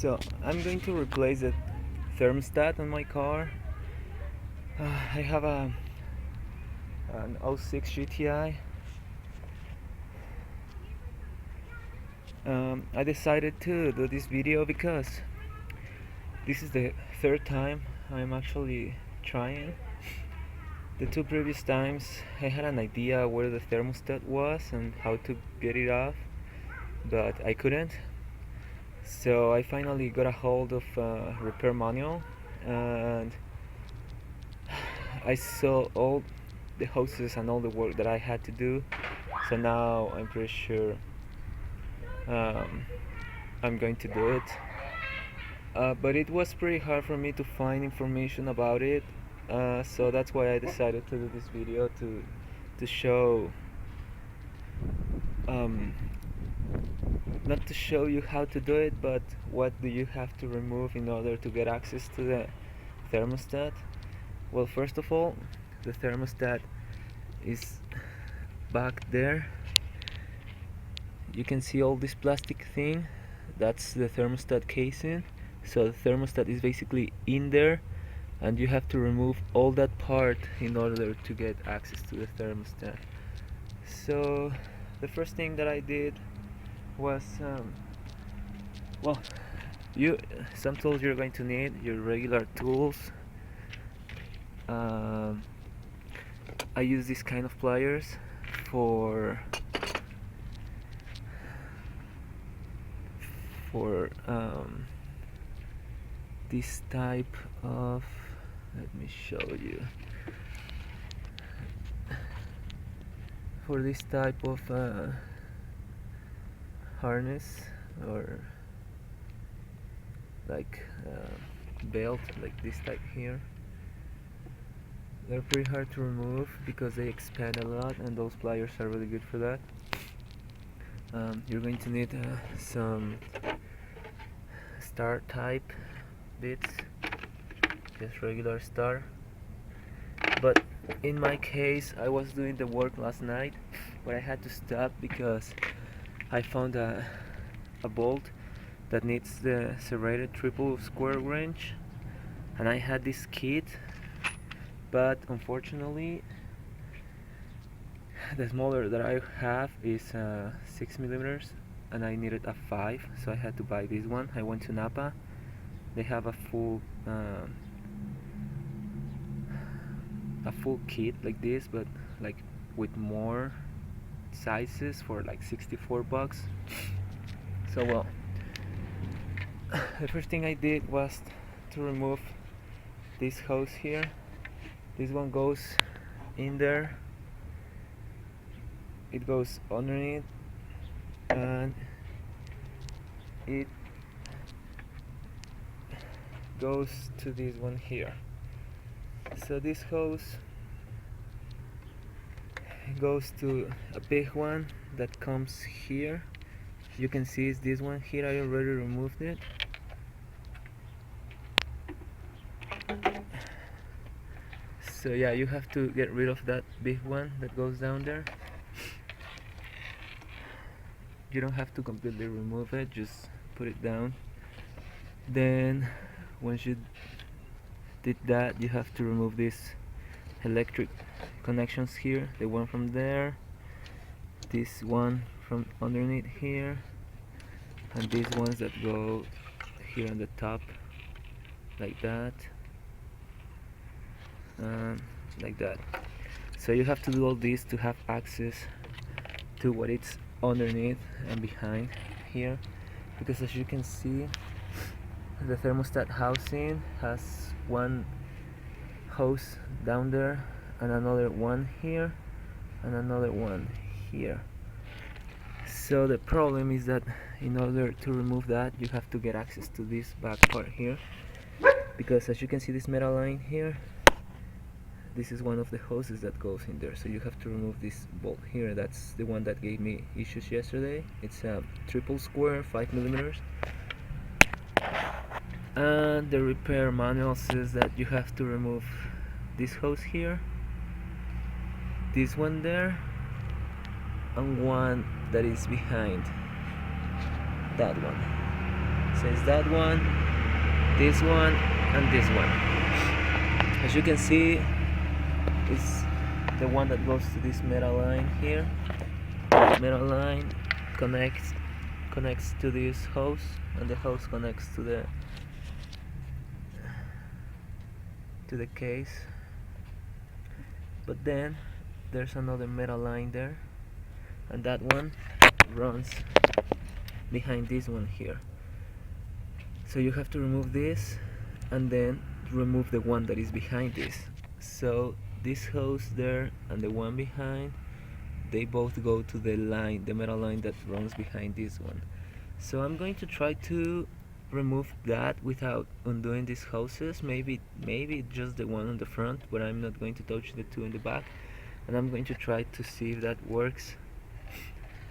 So I'm going to replace the thermostat on my car. I have an '06 GTI. I decided to do this video because this is the third time I'm actually trying. The two previous times I had an idea where the thermostat was and how to get it off, but I couldn't. So I finally got a hold of a repair manual, and I saw all the hoses and all the work that I had to do. So now I'm pretty sure I'm going to do it. But it was pretty hard for me to find information about it. So that's why I decided to do this video to show not to show you how to do it, but what do you have to remove in order to get access to the thermostat. Well, first of all, the thermostat is back there. You can see all this plastic thing, that's the thermostat casing. So the thermostat is basically in there, and you have to remove all that part in order to get access to the thermostat. So the first thing that I did was well, some tools you're going to need, your regular tools. I use this kind of pliers for this type of, let me show you, for this type of harness, or like belt, like this type here. They're pretty hard to remove because they expand a lot, and those pliers are really good for that. You're going to need some star type bits, just regular star. But in my case, I was doing the work last night, but I had to stop because I found a bolt that needs the serrated triple square wrench, and I had this kit, but unfortunately the smaller that I have is 6mm, and I needed a 5, so I had to buy this one. I went to Napa. They have a full kit like this, but like with more sizes for like $64. So well, the first thing I did was to remove this hose here. This one goes in there, it goes underneath, and it goes to this one here. So this hose goes to a big one that comes here. You can see it's this one here. I already removed it. So yeah, you have to get rid of that big one that goes down there. You don't have to completely remove it, just put it down. Then once you did that, you have to remove these electric connections here, the one from there, this one from underneath here, and these ones that go here on the top, like that, like that. So you have to do all this to have access to what it's underneath and behind here, because as you can see, the thermostat housing has one hose down there, and another one here, and another one here. So the problem is that in order to remove that, you have to get access to this back part here, because as you can see, this metal line here, this is one of the hoses that goes in there. So you have to remove this bolt here. That's the one that gave me issues yesterday. It's a triple square, 5mm, and the repair manual says that you have to remove this hose here, this one there, and one that is behind that one. So it's that one, this one, and this one. As you can see, it's the one that goes to this metal line here. The metal line connects to this hose, and the hose connects to the case. But then there's another metal line there, and that one runs behind this one here. So you have to remove this and then remove the one that is behind this. So this hose there and the one behind, they both go to the line, the metal line that runs behind this one. So I'm going to try to remove that without undoing these hoses. Maybe just the one on the front, but I'm not going to touch the two in the back, and I'm going to try to see if that works.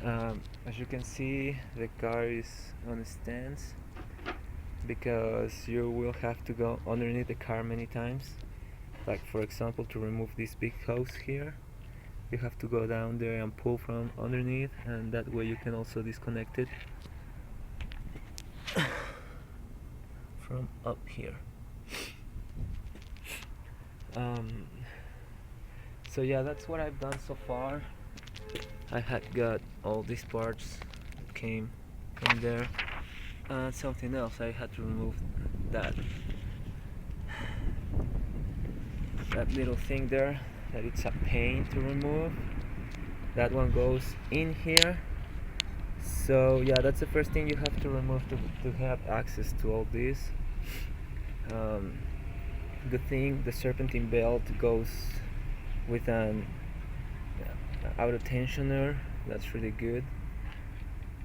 As you can see, the car is on stands because you will have to go underneath the car many times. Like for example, to remove this big hose here, you have to go down there and pull from underneath, and that way you can also disconnect it from up here. So yeah, that's what I've done so far. I had got all these parts that came from there, and something else, I had to remove that little thing there, that it's a pain to remove. That one goes in here. So yeah, that's the first thing you have to remove to have access to all this. Good thing the serpentine belt goes with an auto tensioner. That's really good.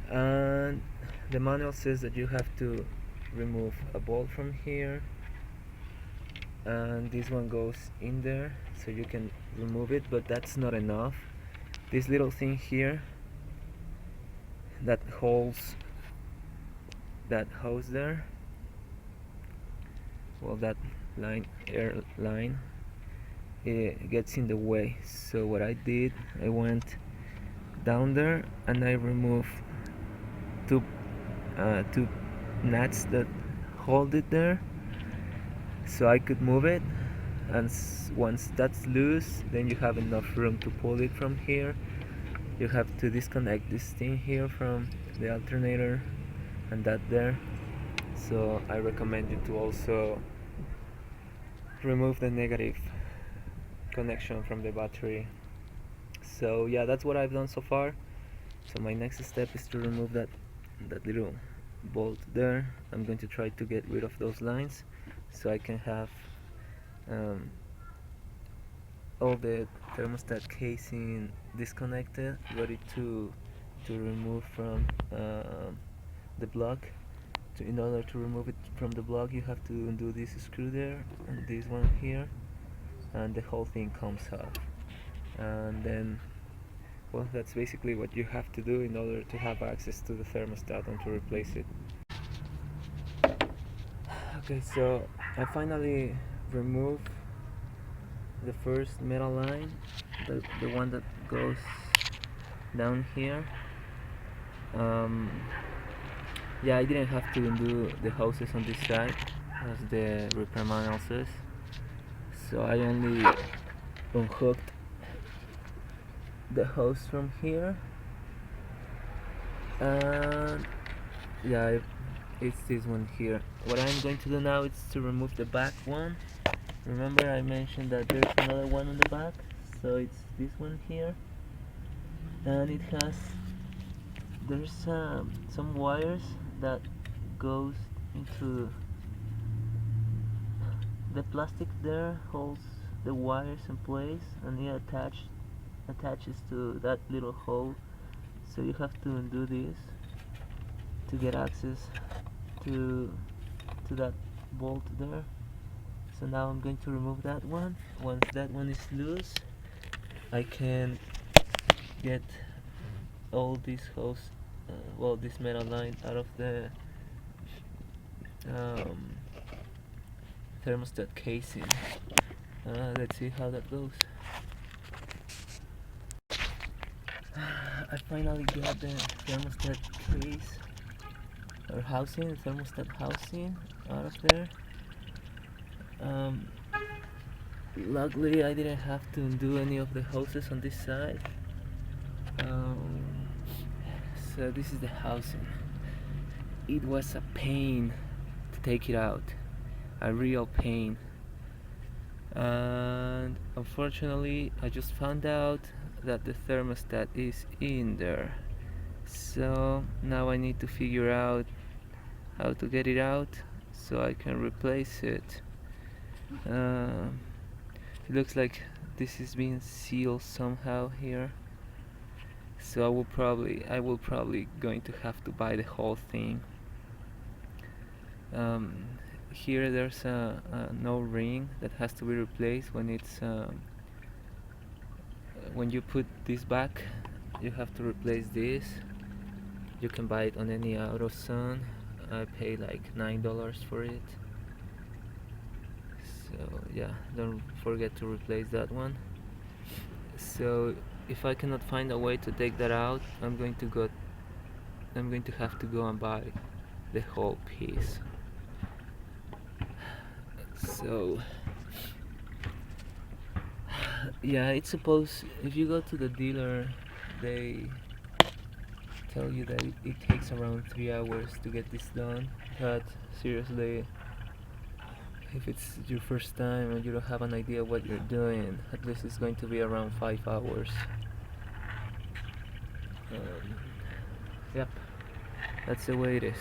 And the manual says that you have to remove a bolt from here, and this one goes in there, so you can remove it, but that's not enough. This little thing here that holds that hose there, well, that air line, it gets in the way. So what I did, I went down there and I removed two nuts that hold it there, so I could move it. And once that's loose, then you have enough room to pull it from here. You have to disconnect this thing here from the alternator and that there. So I recommend you to also remove the negative connection from the battery. So yeah, that's what I've done so far. So my next step is to remove that little bolt there. I'm going to try to get rid of those lines so I can have all the thermostat casing disconnected, ready to remove from the block. In order to remove it from the block, you have to undo this screw there and this one here, and the whole thing comes off. And then, well, that's basically what you have to do in order to have access to the thermostat and to replace it. Okay, so I finally removed the first metal line, the one that goes down here. Yeah, I didn't have to undo the hoses on this side as the repair manual says, so I only unhooked the hose from here, and yeah, it's this one here. What I'm going to do now is to remove the back one. Remember I mentioned that there's another one on the back, so it's this one here, and there's some wires that goes into the plastic there, holds the wires in place, and it attaches to that little hole. So you have to undo this to get access to that bolt there. So now I'm going to remove that one. Once that one is loose, I can get all these hose, this metal line out of the thermostat casing. Let's see how that goes. I finally got the thermostat case or housing, thermostat housing out of there. Um, Luckily I didn't have to undo any of the hoses on this side. um, so this is the housing. It was a pain to take it out, a real pain, and unfortunately I just found out that the thermostat is in there. So now I need to figure out how to get it out so I can replace it. It looks like this is being sealed somehow here, so I will probably going to have to buy the whole thing. Here there's a no ring that has to be replaced when it's when you put this back. You have to replace this. You can buy it on any AutoZone. I paid like $9 for it. So yeah, don't forget to replace that one. So if I cannot find a way to take that out, I'm going to have to go and buy the whole piece. So yeah, it's supposed, if you go to the dealer, they tell you that it takes around 3 hours to get this done, but seriously, if it's your first time and you don't have an idea what you're doing, at least it's going to be around 5 hours. Yep, that's the way it is.